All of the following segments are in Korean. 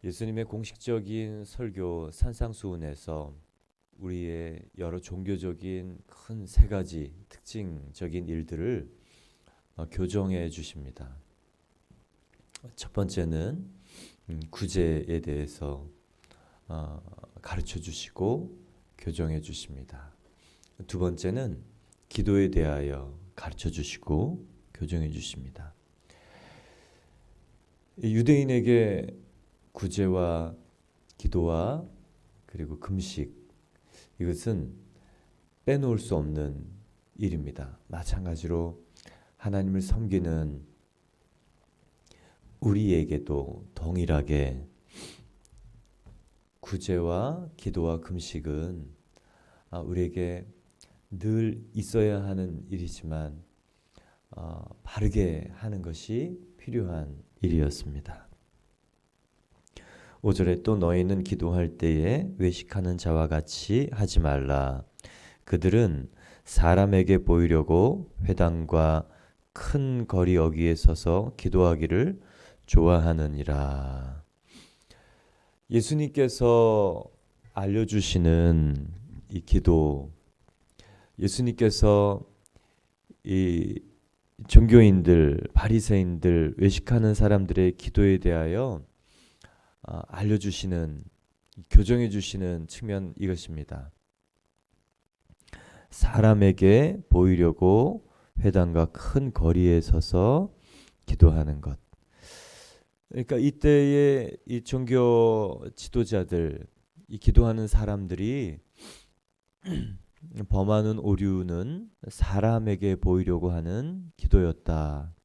예수님의 공식적인 설교 산상수훈에서 우리의 여러 종교적인 큰 세 가지 특징적인 일들을 교정해 주십니다. 첫 번째는 구제에 대해서 가르쳐 주시고 교정해 주십니다. 두 번째는 기도에 대하여 가르쳐 주시고 교정해 주십니다. 유대인에게 구제와 기도와 그리고 금식, 이것은 빼놓을 수 없는 일입니다. 마찬가지로 하나님을 섬기는 우리에게도 동일하게 구제와 기도와 금식은 우리에게 늘 있어야 하는 일이지만 바르게 하는 것이 필요한 일이었습니다. 5절에 또 너희는 기도할 때에 외식하는 자와 같이 하지 말라. 그들은 사람에게 보이려고 회당과 큰 거리 어귀에 서서 기도하기를 좋아하느니라. 예수님께서 알려주시는 이 기도, 예수님께서 이 종교인들, 바리새인들, 외식하는 사람들의 기도에 대하여 알려주시는, 교정해 주시는 측면 이것입니다. 사람에게 보이려고 회당과 큰 거리에 서서 기도하는 것. 그러니까 이때의 이 종교 지도자들, 이 기도하는 사람들이 범하는 오류는 사람에게 보이려고 하는 기도였다.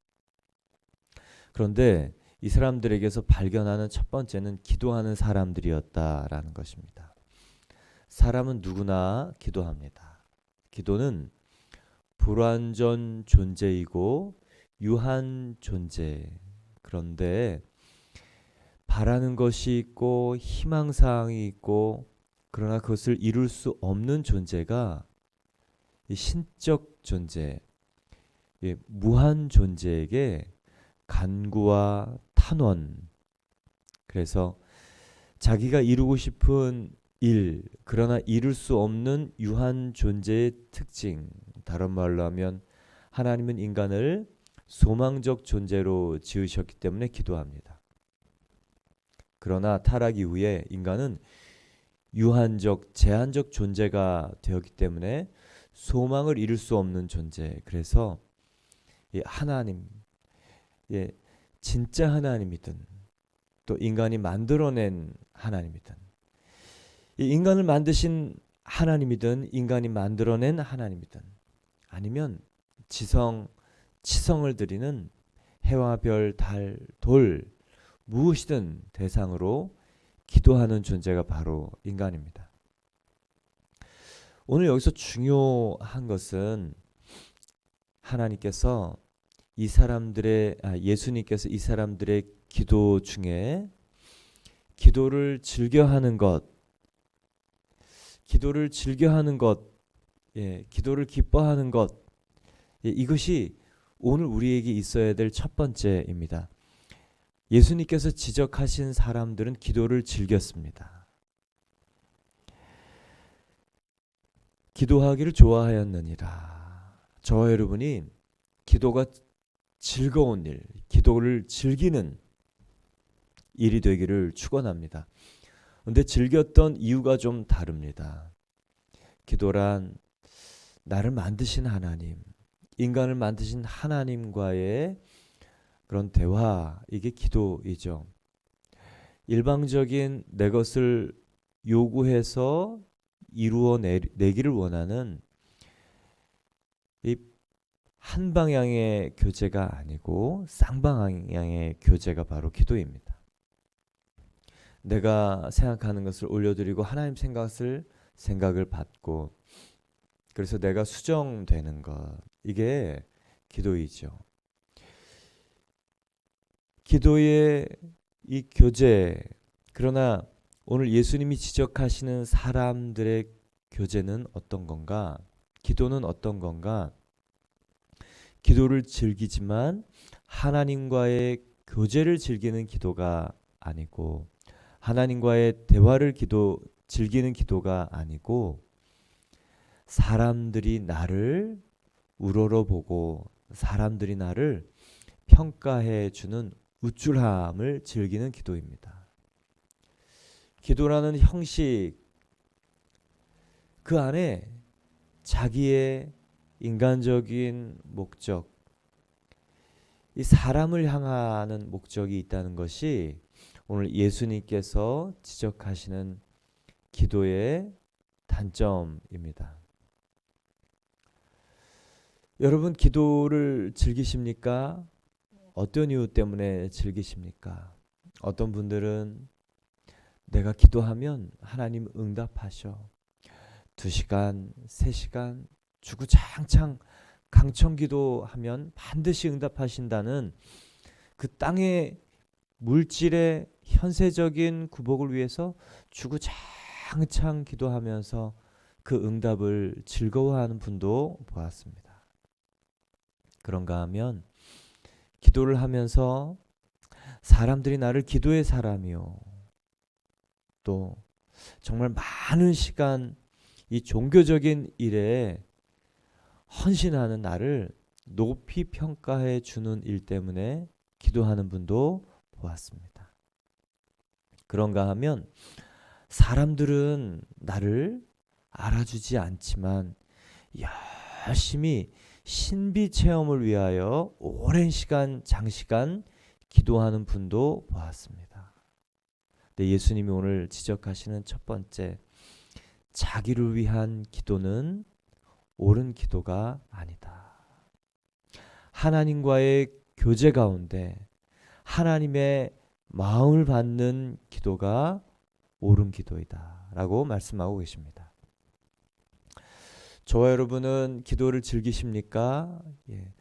그런데 이 사람들에게서 발견하는 첫 번째는 기도하는 사람들이었다라는 것입니다. 사람은 누구나 기도합니다. 기도는 불완전 존재이고 유한 존재. 그런데 바라는 것이 있고 희망사항이 있고 그러나 그것을 이룰 수 없는 존재가 이 신적 존재, 무한 존재에게 간구와 탄원, 그래서 자기가 이루고 싶은 일, 그러나 이룰 수 없는 유한 존재의 특징, 다른 말로 하면 하나님은 인간을 소망적 존재로 지으셨기 때문에 기도합니다. 그러나 타락 이후에 인간은 유한적, 제한적 존재가 되었기 때문에 소망을 이룰 수 없는 존재. 그래서 하나님, 진짜 하나님이든 또 인간이 만들어낸 하나님이든 이 인간을 만드신 하나님이든 인간이 만들어낸 하나님이든 아니면 치성을 드리는 해와 별, 달, 돌 무엇이든 대상으로 기도하는 존재가 바로 인간입니다. 오늘 여기서 중요한 것은 하나님께서 예수님께서 이 사람들의 기도 중에 기도를 즐겨하는 것, 기도를 기뻐하는 것, 이것이 오늘 우리에게 있어야 될 첫 번째입니다. 예수님께서 지적하신 사람들은 기도를 즐겼습니다. 기도하기를 좋아하였느니라. 저와 여러분이 기도가 즐거운 일, 기도를 즐기는 일이 되기를 축원합니다. 그런데 즐겼던 이유가 좀 다릅니다. 기도란 나를 만드신 하나님, 인간을 만드신 하나님과의 그런 대화, 이게 기도이죠. 일방적인 내 것을 요구해서 이루어 내기를 원하는 이 한 방향의 교제가 아니고 쌍방향의 교제가 바로 기도입니다. 내가 생각하는 것을 올려드리고 하나님 생각을 받고 그래서 내가 수정되는 것, 이게 기도이죠. 기도의 이 교제, 그러나 오늘 예수님이 지적하시는 사람들의 교제는 어떤 건가? 기도는 어떤 건가? 기도를 즐기지만 하나님과의 교제를 즐기는 기도가 아니고 하나님과의 대화를 즐기는 기도가 아니고 사람들이 나를 우러러보고 사람들이 나를 평가해 주는 우쭐함을 즐기는 기도입니다. 기도라는 형식, 그 안에 자기의 인간적인 목적, 이 사람을 향하는 목적이 있다는 것이 오늘 예수님께서 지적하시는 기도의 단점입니다. 여러분, 기도를 즐기십니까? 어떤 이유 때문에 즐기십니까? 어떤 분들은 내가 기도하면 하나님 응답하셔. 2시간, 3시간 주구장창 강청 기도하면 반드시 응답하신다는 그 땅의 물질의 현세적인 구복을 위해서 주구장창 기도하면서 그 응답을 즐거워하는 분도 보았습니다. 그런가 하면 기도를 하면서 사람들이 나를 기도의 사람이요, 또 정말 많은 시간 이 종교적인 일에 헌신하는 나를 높이 평가해 주는 일 때문에 기도하는 분도 보았습니다. 그런가 하면 사람들은 나를 알아주지 않지만 열심히 신비 체험을 위하여 오랜 시간, 장시간 기도하는 분도 보았습니다. 근데 예수님이 오늘 지적하시는 첫 번째, 자기를 위한 기도는 옳은 기도가 아니다. 하나님과의 교제 가운데 하나님의 마음을 받는 기도가 옳은 기도이다 라고 말씀하고 계십니다. 저와 여러분은 기도를 즐기십니까? 예.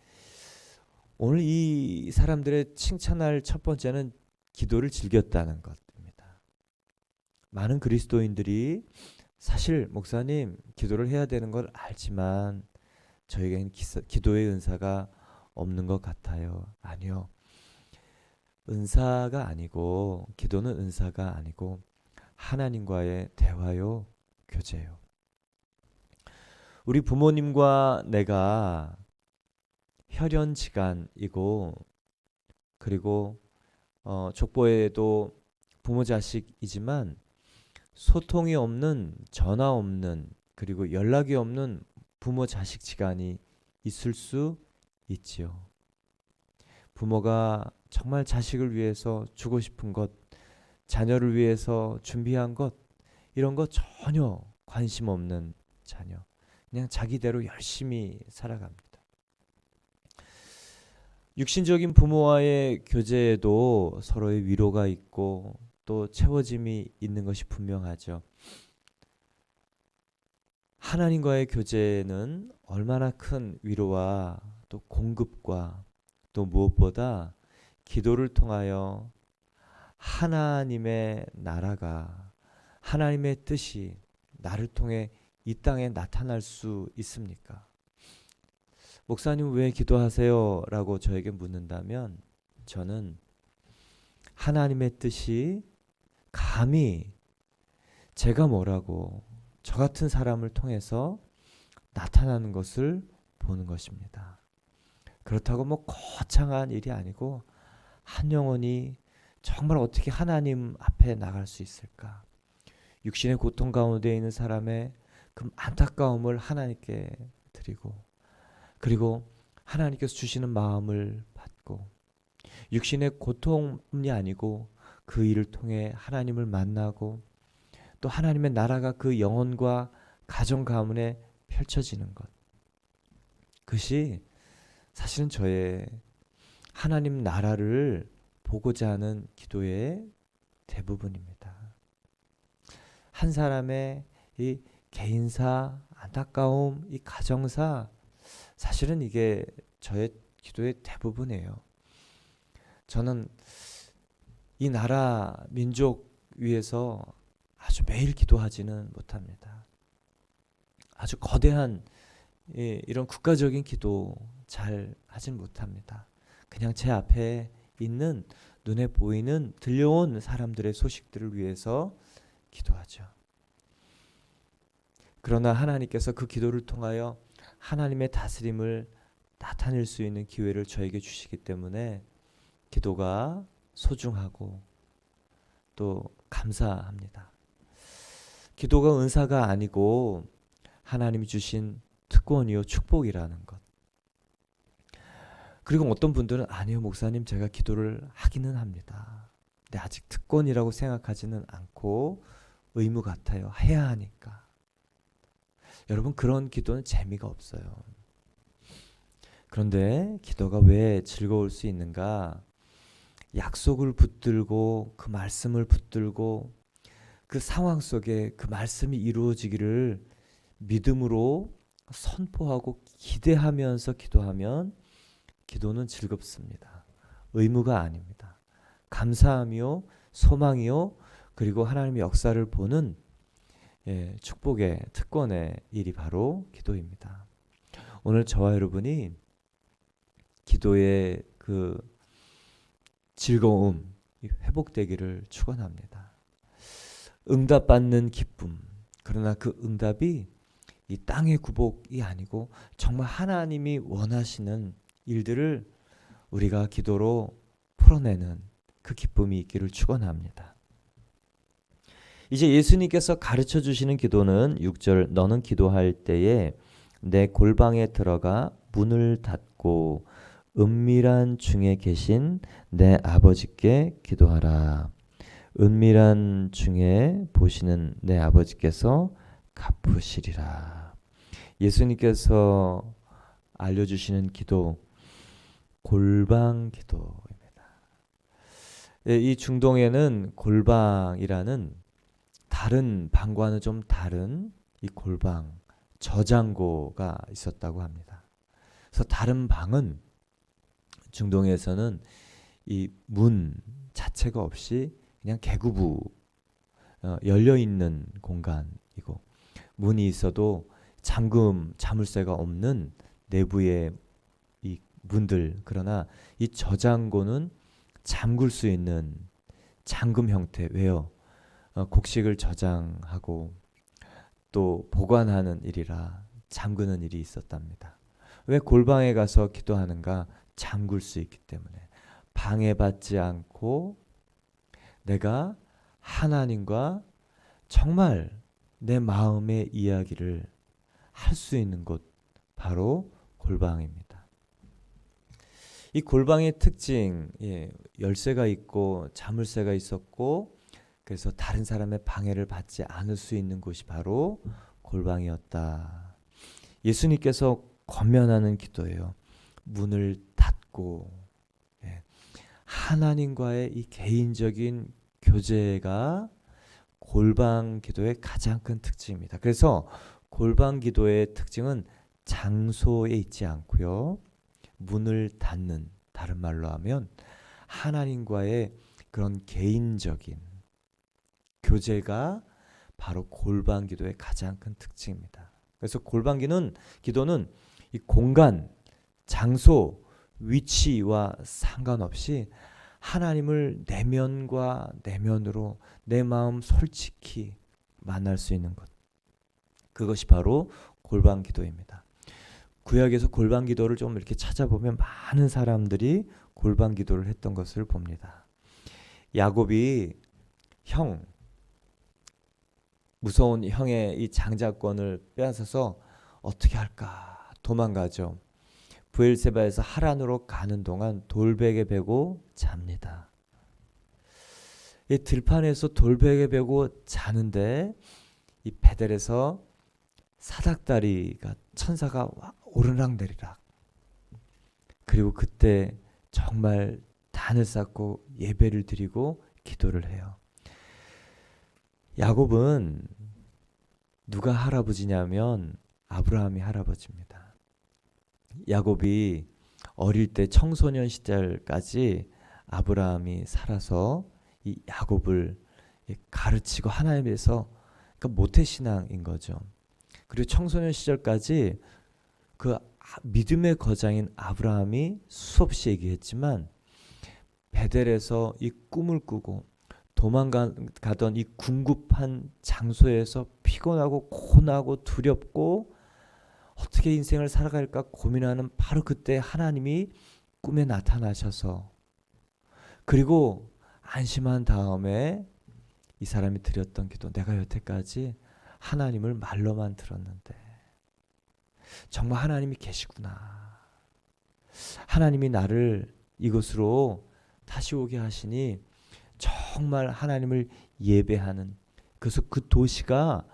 오늘 이 사람들의 칭찬할 첫 번째는 기도를 즐겼다는 것입니다. 많은 그리스도인들이 사실 목사님 기도를 해야 되는 걸 알지만 저에겐 기도의 은사가 없는 것 같아요. 아니요. 은사가 아니고, 기도는 은사가 아니고 하나님과의 대화요, 교제요. 우리 부모님과 내가 혈연지간이고, 그리고 족보에도 부모 자식이지만 소통이 없는, 전화 없는, 그리고 연락이 없는 부모 자식 지간이 있을 수 있지요. 부모가 정말 자식을 위해서 주고 싶은 것, 자녀를 위해서 준비한 것, 이런 거 전혀 관심 없는 자녀, 그냥 자기대로 열심히 살아갑니다. 육신적인 부모와의 교제에도 서로의 위로가 있고 또 채워짐이 있는 것이 분명하죠. 하나님과의 교제는 얼마나 큰 위로와 또 공급과 또 무엇보다 기도를 통하여 하나님의 나라가, 하나님의 뜻이 나를 통해 이 땅에 나타날 수 있습니까? 목사님 왜 기도하세요? 라고 저에게 묻는다면 저는 하나님의 뜻이 감히 제가 뭐라고 저 같은 사람을 통해서 나타나는 것을 보는 것입니다. 그렇다고 뭐 거창한 일이 아니고 한 영혼이 정말 어떻게 하나님 앞에 나갈 수 있을까? 육신의 고통 가운데 있는 사람의 그 안타까움을 하나님께 드리고, 그리고 하나님께서 주시는 마음을 받고, 육신의 고통뿐이 아니고 그 일을 통해 하나님을 만나고 또 하나님의 나라가 그 영혼과 가정 가문에 펼쳐지는 것, 그것이 사실은 저의 하나님 나라를 보고자 하는 기도의 대부분입니다. 한 사람의 이 개인사, 안타까움, 이 가정사, 사실은 이게 저의 기도의 대부분이에요. 저는 이 나라, 민족 위해서 아주 매일 기도하지는 못합니다. 아주 거대한 이런 국가적인 기도 잘 하진 못합니다. 그냥 제 앞에 있는 눈에 보이는 들려온 사람들의 소식들을 위해서 기도하죠. 그러나 하나님께서 그 기도를 통하여 하나님의 다스림을 나타낼 수 있는 기회를 저에게 주시기 때문에 기도가 소중하고 또 감사합니다. 기도가 은사가 아니고 하나님이 주신 특권이요 축복이라는 것. 그리고 어떤 분들은 아니요 목사님 제가 기도를 하기는 합니다. 근데 아직 특권이라고 생각하지는 않고 의무 같아요. 해야 하니까. 여러분 그런 기도는 재미가 없어요. 그런데 기도가 왜 즐거울 수 있는가? 약속을 붙들고 그 말씀을 붙들고 그 상황 속에 그 말씀이 이루어지기를 믿음으로 선포하고 기대하면서 기도하면 기도는 즐겁습니다. 의무가 아닙니다. 감사함이요, 소망이요, 그리고 하나님의 역사를 보는 축복의 특권의 일이 바로 기도입니다. 오늘 저와 여러분이 기도의 그 즐거움 회복되기를 축원합니다. 응답받는 기쁨. 그러나 그 응답이 이 땅의 구복이 아니고 정말 하나님이 원하시는 일들을 우리가 기도로 풀어내는 그 기쁨이 있기를 축원합니다. 이제 예수님께서 가르쳐 주시는 기도는 6절 너는 기도할 때에 내 골방에 들어가 문을 닫고 은밀한 중에 계신 내 아버지께 기도하라. 은밀한 중에 보시는 내 아버지께서 갚으시리라. 예수님께서 알려주시는 기도 골방 기도입니다. 이 중동에는 골방이라는 다른 방과는 좀 다른 이 골방 저장고가 있었다고 합니다. 그래서 다른 방은 중동에서는 이 문 자체가 없이 그냥 개구부 열려 있는 공간이고 문이 있어도 자물쇠가 없는 내부의 이 문들. 그러나 이 저장고는 잠글 수 있는 잠금 형태. 왜요? 곡식을 저장하고 또 보관하는 일이라 잠그는 일이 있었답니다. 왜 골방에 가서 기도하는가? 잠글 수 있기 때문에 방해받지 않고 내가 하나님과 정말 내 마음의 이야기를 할 수 있는 곳 바로 골방입니다. 이 골방의 특징, 열쇠가 있고 자물쇠가 있었고 그래서 다른 사람의 방해를 받지 않을 수 있는 곳이 바로 골방이었다. 예수님께서 권면하는 기도예요. 문을 닫고 하나님과의 이 개인적인 교제가 골방 기도의 가장 큰 특징입니다. 그래서 골방 기도의 특징은 장소에 있지 않고요. 문을 닫는, 다른 말로 하면 하나님과의 그런 개인적인 교제가 바로 골방 기도의 가장 큰 특징입니다. 그래서 골방 기도는 이 공간, 장소, 위치와 상관없이 하나님을 내면과 내면으로 내 마음 솔직히 만날 수 있는 것. 그것이 바로 골방 기도입니다. 구약에서 골방 기도를 좀 이렇게 찾아보면 많은 사람들이 골방 기도를 했던 것을 봅니다. 야곱이 무서운 형의 이 장자권을 빼앗아서 어떻게 할까 도망가죠. 브엘세바에서 하란으로 가는 동안 돌베개 베고 잡니다. 이 들판에서 돌베개 베고 자는데 이 베델에서 사닥다리가 천사가 오르락내리락. 그리고 그때 정말 단을 쌓고 예배를 드리고 기도를 해요. 야곱은 누가 할아버지냐면 아브라함이 할아버지입니다. 야곱이 어릴 때 청소년 시절까지 아브라함이 살아서 이 야곱을 가르치고 하나님에서 그러니까 모태신앙인 거죠. 그리고 청소년 시절까지 그 믿음의 거장인 아브라함이 수없이 얘기했지만 베델에서 이 꿈을 꾸고 도망가던 이 궁급한 장소에서 피곤하고 고나고 두렵고 어떻게 인생을 살아갈까 고민하는 바로 그때 하나님이 꿈에 나타나셔서, 그리고 안심한 다음에 이 사람이 드렸던 기도, 내가 여태까지 하나님을 말로만 들었는데 정말 하나님이 계시구나, 하나님이 나를 이곳으로 다시 오게 하시니 정말 하나님을 예배하는, 그래서 그 도시가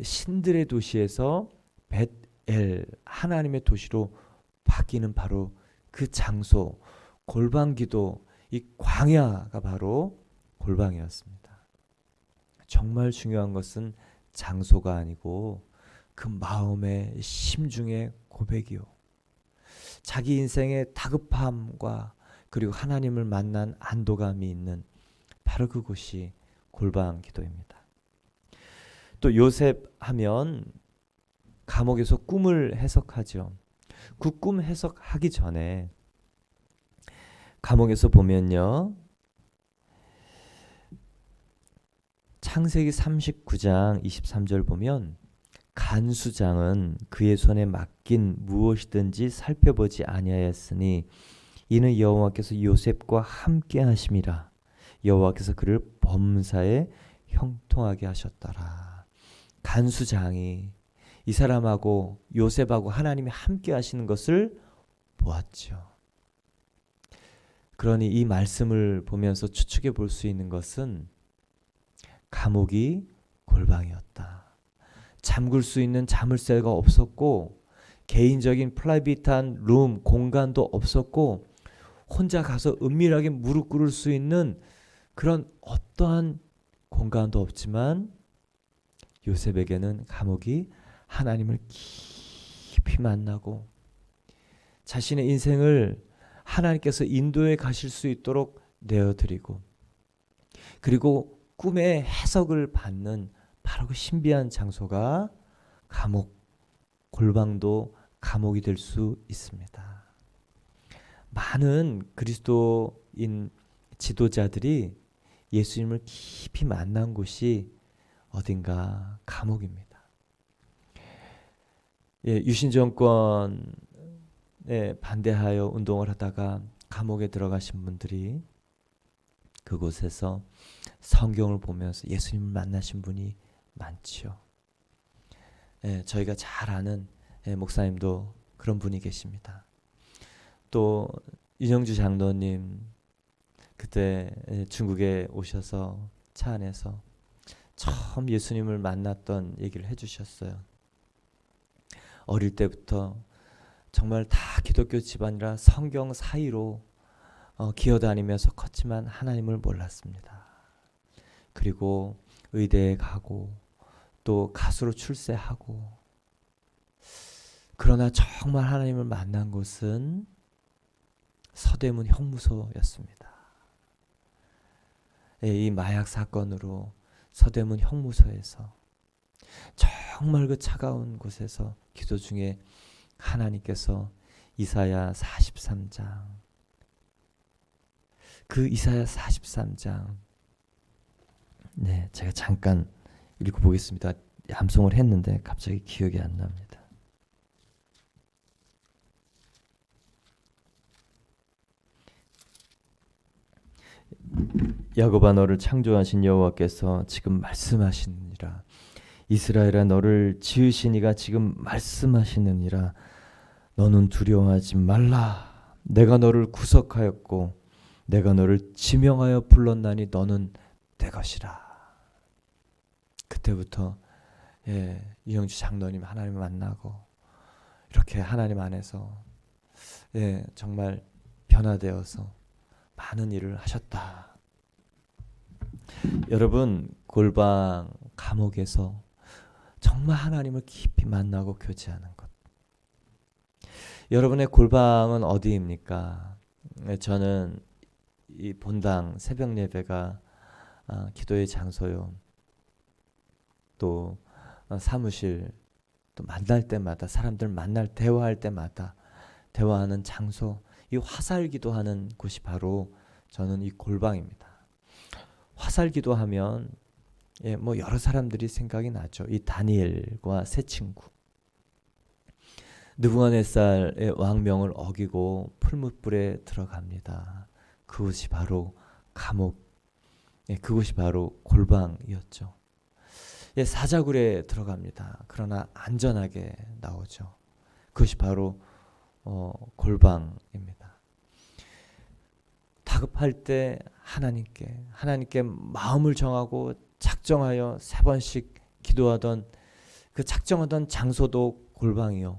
신들의 도시에서 벳엘, 하나님의 도시로 바뀌는 바로 그 장소, 골방기도, 이 광야가 바로 골방이었습니다. 정말 중요한 것은 장소가 아니고 그 마음의 심중의 고백이요, 자기 인생의 다급함과 그리고 하나님을 만난 안도감이 있는 바로 그곳이 골방 기도입니다. 또 요셉 하면 감옥에서 꿈을 해석하죠. 그 꿈 해석하기 전에 감옥에서 보면요, 창세기 39장 23절 보면 간수장은 그의 손에 맡긴 무엇이든지 살펴보지 아니하였으니 이는 여호와께서 요셉과 함께 하심이라. 여호와께서 그를 범사에 형통하게 하셨더라. 간수장이 이 사람하고 요셉하고 하나님이 함께 하시는 것을 보았죠. 그러니 이 말씀을 보면서 추측해 볼 수 있는 것은 감옥이 골방이었다. 잠글 수 있는 자물쇠가 없었고 개인적인 프라이빗한 룸, 공간도 없었고 혼자 가서 은밀하게 무릎 꿇을 수 있는 그런 어떠한 공간도 없지만 요셉에게는 감옥이 하나님을 깊이 만나고 자신의 인생을 하나님께서 인도해 가실 수 있도록 내어드리고, 그리고 꿈의 해석을 받는 바로 그 신비한 장소가 감옥, 골방도 감옥이 될 수 있습니다. 많은 그리스도인 지도자들이 예수님을 깊이 만난 곳이 어딘가 감옥입니다. 유신 정권에 반대하여 운동을 하다가 감옥에 들어가신 분들이 그곳에서 성경을 보면서 예수님을 만나신 분이 많지요. 저희가 잘 아는 목사님도 그런 분이 계십니다. 또 윤영주 장로님 그때 중국에 오셔서 차 안에서 처음 예수님을 만났던 얘기를 해주셨어요. 어릴 때부터 정말 다 기독교 집안이라 성경 사이로 기어다니면서 컸지만 하나님을 몰랐습니다. 그리고 의대에 가고 또 가수로 출세하고, 그러나 정말 하나님을 만난 곳은 서대문 형무소였습니다. 이 마약 사건으로 서대문 형무소에서 정말 그 차가운 곳에서 기도 중에 하나님께서 이사야 43장, 그 이사야 43장 제가 잠깐 읽어보겠습니다. 암송을 했는데 갑자기 기억이 안 납니다. 야곱아, 너를 창조하신 여호와께서 지금 말씀하시느니라. 이스라엘아, 너를 지으신 이가 지금 말씀하시느니라. 너는 두려워하지 말라. 내가 너를 구속하였고 내가 너를 지명하여 불렀나니 너는 내 것이라. 그때부터 이영주 장로님 하나님을 만나고 이렇게 하나님 안에서 정말 변화되어서 많은 일을 하셨다. 여러분, 골방 감옥에서 정말 하나님을 깊이 만나고 교제하는 것. 여러분의 골방은 어디입니까? 저는 이 본당 새벽 예배가 기도의 장소요. 또 사무실, 또 만날 때마다 사람들 만날 대화할 때마다 대화하는 장소, 이 화살 기도하는 곳이 바로 저는 이 골방입니다. 화살 기도하면 뭐 여러 사람들이 생각이 나죠. 이 다니엘과 세 친구. 느부갓네살의 왕명을 어기고 풀무불에 들어갑니다. 그곳이 바로 감옥, 그곳이 바로 골방이었죠. 사자굴에 들어갑니다. 그러나 안전하게 나오죠. 그것이 바로 골방입니다. 다급할 때 하나님께 마음을 정하고 작정하여 3번씩 기도하던 그 작정하던 장소도 골방이요.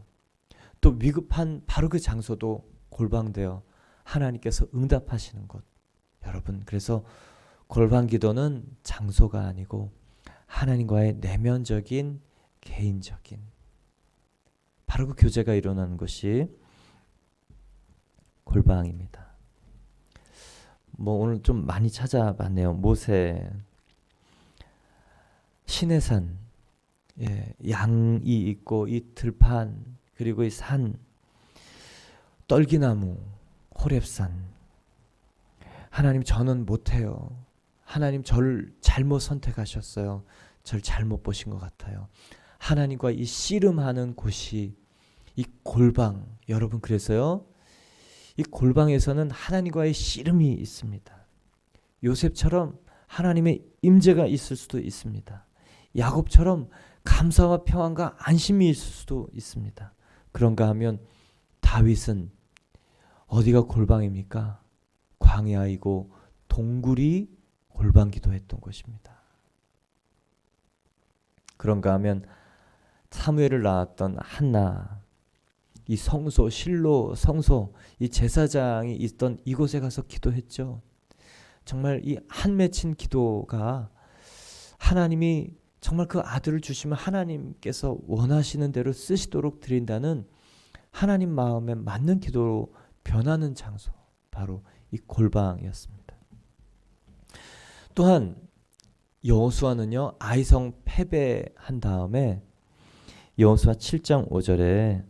또 위급한 바로 그 장소도 골방되어 하나님께서 응답하시는 곳. 여러분, 그래서 골방 기도는 장소가 아니고 하나님과의 내면적인 개인적인 바로 그 교제가 일어나는 것이 골방입니다. 뭐 오늘 좀 많이 찾아봤네요. 모세, 시내산, 양이 있고 이 들판, 그리고 이 산, 떨기나무, 호렙산. 하나님, 저는 못해요. 하나님, 저를 잘못 선택하셨어요. 저를 잘못 보신 것 같아요. 하나님과 이 씨름하는 곳이 이 골방. 여러분, 그래서요, 이 골방에서는 하나님과의 씨름이 있습니다. 요셉처럼 하나님의 임재가 있을 수도 있습니다. 야곱처럼 감사와 평안과 안심이 있을 수도 있습니다. 그런가 하면 다윗은 어디가 골방입니까? 광야이고 동굴이 골방 기도했던 곳입니다. 그런가 하면 사무엘을 낳았던 한나, 이 성소, 실로 성소, 이 제사장이 있던 이곳에 가서 기도했죠. 정말 이 한 맺힌 기도가 하나님이 정말 그 아들을 주시면 하나님께서 원하시는 대로 쓰시도록 드린다는 하나님 마음에 맞는 기도로 변하는 장소, 바로 이 골방이었습니다. 또한 여호수아는요, 아이성 패배한 다음에 여호수아 7장 5절에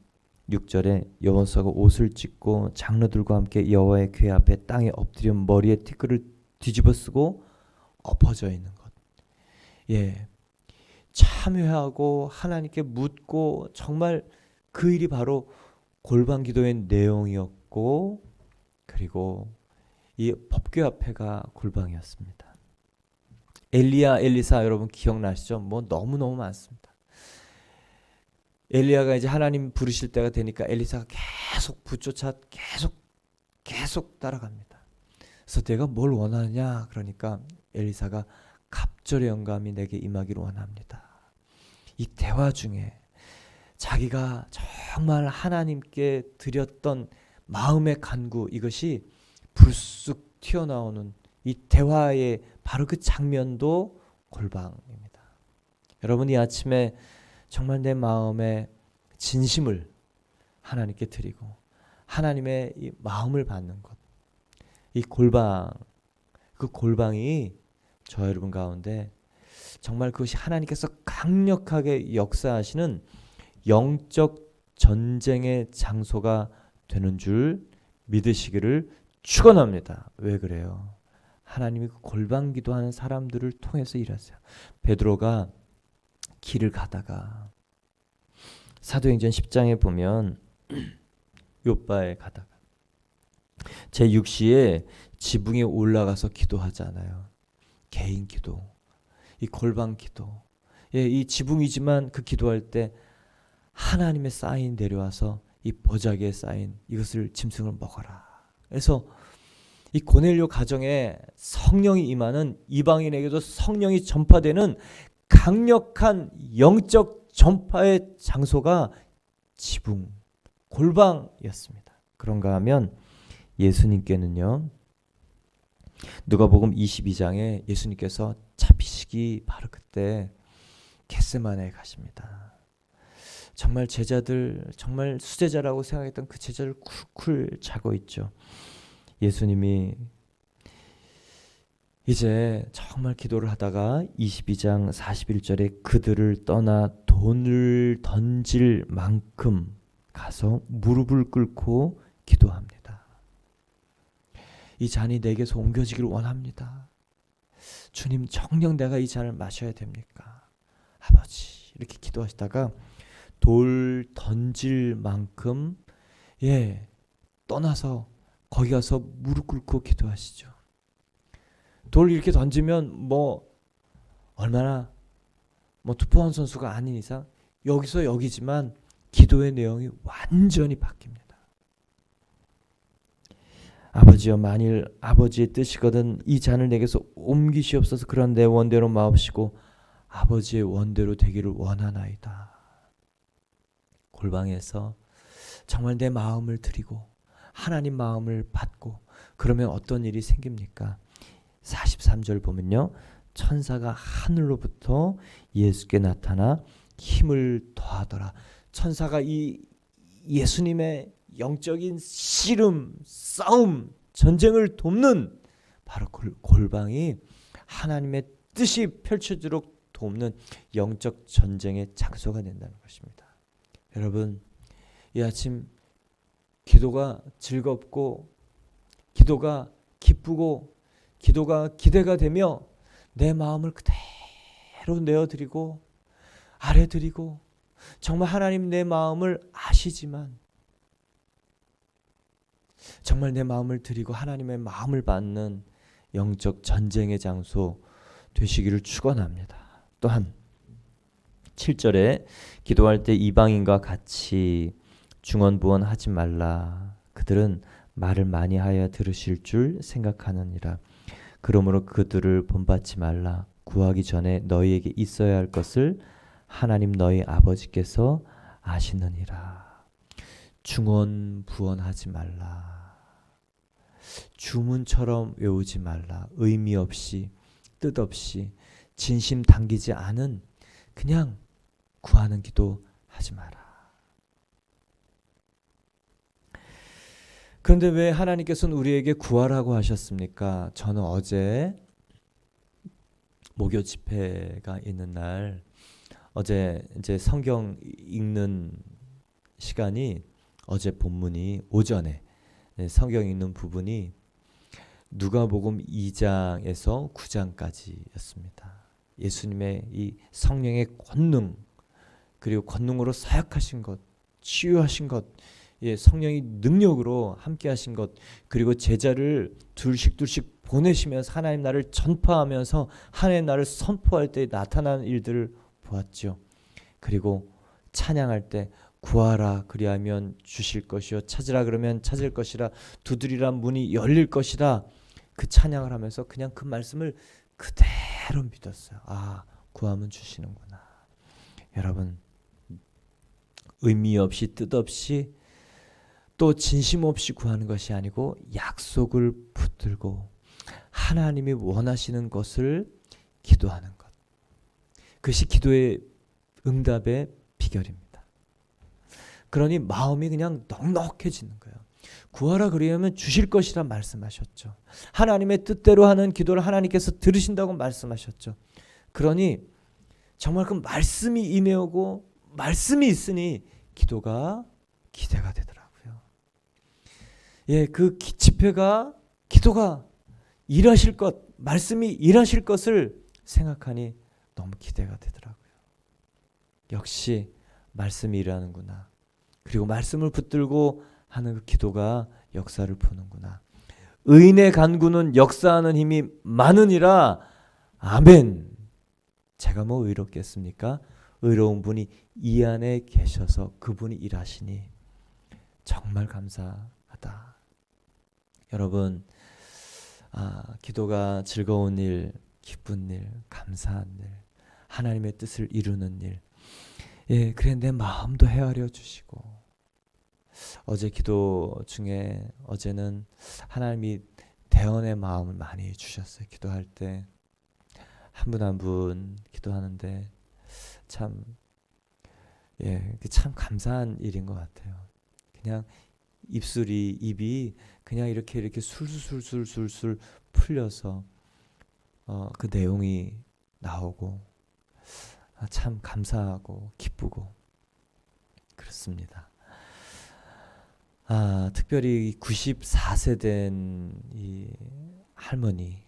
6절에 여호수아가 옷을 찢고 장로들과 함께 여호와의 궤 앞에 땅에 엎드려 머리에 티끌을 뒤집어 쓰고 엎어져 있는 것. 참회하고 하나님께 묻고 정말 그 일이 바로 골방 기도의 내용이었고, 그리고 이 법궤 앞에가 골방이었습니다. 엘리야, 엘리사 여러분 기억나시죠? 뭐 너무너무 많습니다. 엘리야가 이제 하나님 부르실 때가 되니까 엘리사가 계속 붙쫓아 계속 따라갑니다. 그래서 내가 뭘 원하냐? 그러니까 엘리사가 갑절의 영감이 내게 임하기를 원합니다. 이 대화 중에 자기가 정말 하나님께 드렸던 마음의 간구, 이것이 불쑥 튀어나오는 이 대화의 바로 그 장면도 골방입니다. 여러분, 이 아침에 정말 내 마음의 진심을 하나님께 드리고 하나님의 이 마음을 받는 것, 이 골방, 그 골방이 저 여러분 가운데 정말 그것이 하나님께서 강력하게 역사하시는 영적 전쟁의 장소가 되는 줄 믿으시기를 축원합니다. 왜 그래요? 하나님이 그 골방 기도하는 사람들을 통해서 일하세요. 베드로가 길을 가다가 사도행전 10장에 보면 요바에 가다가 제6시에 지붕에 올라가서 기도하잖아요. 개인 기도, 이 골방 기도. 이 지붕이지만 그 기도할 때 하나님의 사인 내려와서 이 보자기에 쌓인 이것을 짐승을 먹어라. 그래서 이 고넬료 가정에 성령이 임하는, 이방인에게도 성령이 전파되는 강력한 영적 전파의 장소가 지붕, 골방이었습니다. 그런가 하면 예수님께는요, 누가복음 22장에 예수님께서 잡히시기 바로 그때 겟세마네에 가십니다. 정말 제자들, 정말 수제자라고 생각했던 그 제자들 쿨쿨 자고 있죠. 예수님이 이제 정말 기도를 하다가 22장 41절에 그들을 떠나 돈을 던질 만큼 가서 무릎을 꿇고 기도합니다. 이 잔이 내게서 옮겨지기를 원합니다. 주님, 정녕 내가 이 잔을 마셔야 됩니까? 아버지, 이렇게 기도하시다가 돌 던질 만큼 떠나서 거기 가서 무릎 꿇고 기도하시죠. 돌 이렇게 던지면 얼마나 투포한 선수가 아닌 이상 여기서 여기지만 기도의 내용이 완전히 바뀝니다. 아버지여, 만일 아버지의 뜻이거든 이 잔을 내게서 옮기시옵소서. 그런 내 원대로 마옵시고 아버지의 원대로 되기를 원하나이다. 골방에서 정말 내 마음을 드리고 하나님 마음을 받고 그러면 어떤 일이 생깁니까? 43절 보면요, 천사가 하늘로부터 예수께 나타나 힘을 더하더라. 천사가 이 예수님의 영적인 씨름, 싸움, 전쟁을 돕는 바로 골방이 하나님의 뜻이 펼쳐지도록 돕는 영적 전쟁의 장소가 된다는 것입니다. 여러분, 이 아침 기도가 즐겁고 기도가 기쁘고 기도가 기대가 되며 내 마음을 그대로 내어드리고 아래드리고 정말 하나님 내 마음을 아시지만 정말 내 마음을 드리고 하나님의 마음을 받는 영적 전쟁의 장소 되시기를 축원합니다. 또한 7절에 기도할 때 이방인과 같이 중언부언하지 말라. 그들은 말을 많이 하여 들으실 줄 생각하느니라. 그러므로 그들을 본받지 말라. 구하기 전에 너희에게 있어야 할 것을 하나님 너희 아버지께서 아시느니라. 중언부언하지 말라. 주문처럼 외우지 말라. 의미 없이 뜻 없이 진심 담기지 않은 그냥 구하는 기도 하지 마라. 그런데 왜 하나님께서는 우리에게 구하라고 하셨습니까? 저는 어제 목요 집회가 있는 날 어제 이제 성경 읽는 시간이 어제 본문이 오전에 성경 읽는 부분이 누가복음 2장에서 9장까지였습니다. 예수님의 이 성령의 권능 그리고 권능으로 사역하신 것, 치유하신 것, 성령이 능력으로 함께 하신 것, 그리고 제자를 둘씩 보내시면서 하나님 나라를 전파하면서 하나님 나라를 선포할 때 나타나는 일들을 보았죠. 그리고 찬양할 때 구하라 그리하면 주실 것이요 찾으라 그러면 찾을 것이라 두드리라 문이 열릴 것이다. 그 찬양을 하면서 그냥 그 말씀을 그대로 믿었어요. 아, 구하면 주시는구나. 여러분, 의미 없이 뜻 없이 또 진심 없이 구하는 것이 아니고 약속을 붙들고 하나님이 원하시는 것을 기도하는 것. 그것이 기도의 응답의 비결입니다. 그러니 마음이 그냥 넉넉해지는 거예요. 구하라 그리하면 주실 것이라 말씀하셨죠. 하나님의 뜻대로 하는 기도를 하나님께서 들으신다고 말씀하셨죠. 그러니 정말 그 말씀이 임해오고 말씀이 있으니 기도가 기대가 되더라고요. 그 집회가 기도가 일하실 것, 말씀이 일하실 것을 생각하니 너무 기대가 되더라고요. 역시 말씀이 일하는구나. 그리고 말씀을 붙들고 하는 그 기도가 역사를 푸는구나. 의인의 간구는 역사하는 힘이 많으니라. 아멘. 제가 뭐 의롭겠습니까? 의로운 분이 이 안에 계셔서 그분이 일하시니 정말 감사하다. 여러분, 기도가 즐거운 일, 기쁜 일, 감사한 일, 하나님의 뜻을 이루는 일. 그래 내 마음도 헤아려 주시고 어제 기도 중에 어제는 하나님이 대언의 마음을 많이 주셨어요. 기도할 때 한 분 한 분 기도하는데 참 감사한 일인 것 같아요. 그냥 입이 그냥 이렇게 술술 풀려서 그 내용이 나오고 참 감사하고 기쁘고 그렇습니다. 특별히 94세 된 이 할머니,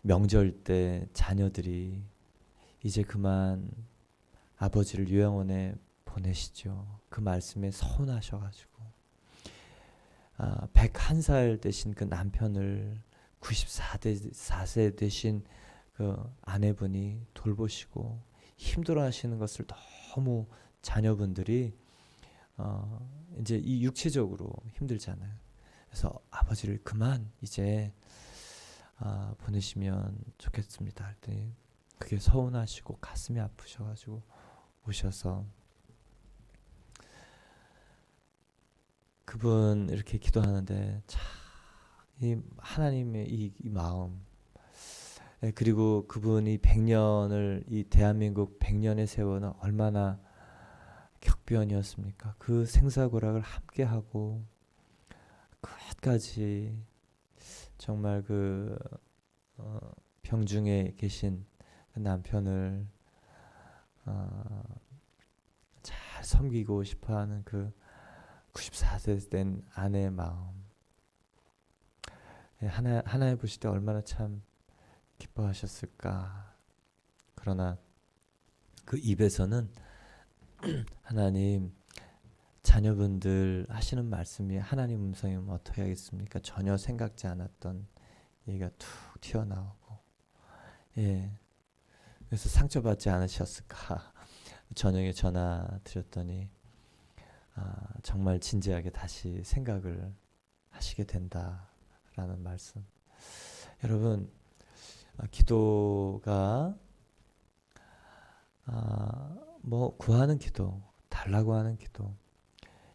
명절 때 자녀들이 이제 그만 아버지를 요양원에 보내시죠. 그 말씀에 서운하셔가지고 101살 되신 그 남편을 94세 되신 그 아내분이 돌보시고 힘들어하시는 것을 너무 자녀분들이 이제 이 육체적으로 힘들잖아요. 그래서 아버지를 그만 이제 보내시면 좋겠습니다 했더니 그게 서운하시고 가슴이 아프셔가지고 오셔서 그분 이렇게 기도하는데 참 이 하나님의 이 마음, 그리고 그분이 100년을 이 대한민국 100년의 세월은 얼마나 격변이었습니까? 그 생사고락을 함께 하고 끝까지 정말 그 병중에 계신 그 남편을 잘 섬기고 싶어하는 그 94세 된 아내의 마음, 하나에 보실 때 얼마나 참 기뻐하셨을까. 그러나 그 입에서는 하나님, 자녀분들 하시는 말씀이 하나님 음성이면 어떻게 하겠습니까? 전혀 생각지 않았던 얘기가 툭 튀어나오고, 그래서 상처받지 않으셨을까. 저녁에 전화 드렸더니 정말 진지하게 다시 생각을 하시게 된다라는 말씀. 여러분, 기도가 뭐 구하는 기도, 달라고 하는 기도,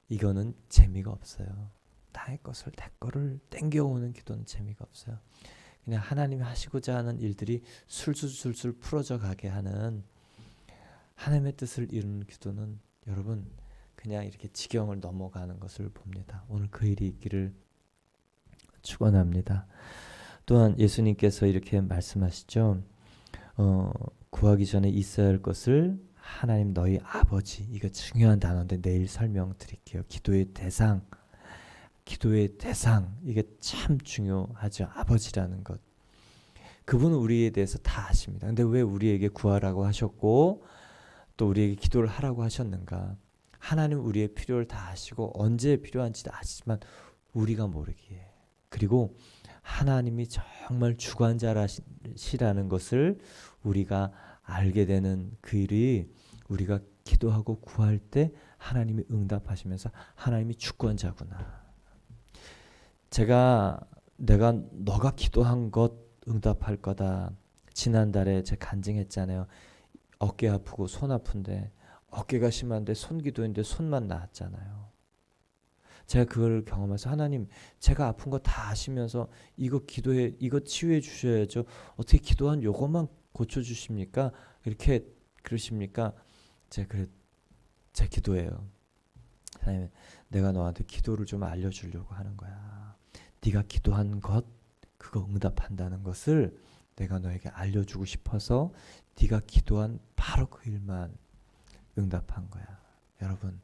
이거는 재미가 없어요. 나의 것을 내 거를 땡겨오는 기도는 재미가 없어요. 그냥 하나님이 하시고자 하는 일들이 술술술술 풀어져 가게 하는 하나님의 뜻을 이루는 기도는 여러분 그냥 이렇게 지경을 넘어가는 것을 봅니다. 오늘 그 일이 있기를 축원합니다. 또한 예수님께서 이렇게 말씀하시죠. 구하기 전에 있어야 할 것을 하나님 너희 아버지, 이거 중요한 단어인데 내일 설명드릴게요. 기도의 대상, 이게 참 중요하죠. 아버지라는 것. 그분은 우리에 대해서 다 아십니다. 근데 왜 우리에게 구하라고 하셨고 또 우리에게 기도를 하라고 하셨는가? 하나님 우리의 필요를 다 아시고 언제 필요한지 아시지만 우리가 모르기에, 그리고 하나님이 정말 주관자시라는 것을 우리가 알게 되는 그 일이 우리가 기도하고 구할 때 하나님이 응답하시면서 하나님이 주권자구나. 내가 너가 기도한 것 응답할 거다. 지난달에 제가 간증했잖아요. 어깨 아프고 손 아픈데 어깨가 심한데 손 기도했는데 손만 나았잖아요. 제가 그걸 경험해서 하나님, 제가 아픈 거 다 아시면서 이거 치유해 주셔야죠. 어떻게 기도한 요것만 고쳐 주십니까? 이렇게 그러십니까? 제 기도예요. 하나님, 내가 너한테 기도를 좀 알려주려고 하는 거야. 네가 기도한 것, 그거 응답한다는 것을 내가 너에게 알려주고 싶어서 네가 기도한 바로 그 일만 응답한 거야. 여러분,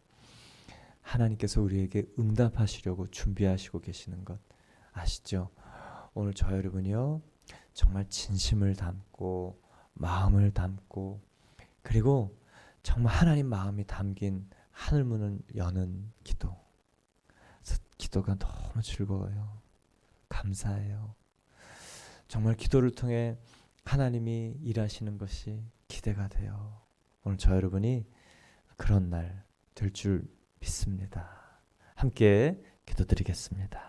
하나님께서 우리에게 응답하시려고 준비하시고 계시는 것 아시죠? 오늘 저 여러분이요, 정말 진심을 담고 마음을 담고 그리고 정말 하나님 마음이 담긴 하늘문을 여는 기도. 그래서 기도가 너무 즐거워요. 감사해요. 정말 기도를 통해 하나님이 일하시는 것이 기대가 돼요. 오늘 저 여러분이 그런 날 될 줄 믿습니다. 함께 기도드리겠습니다.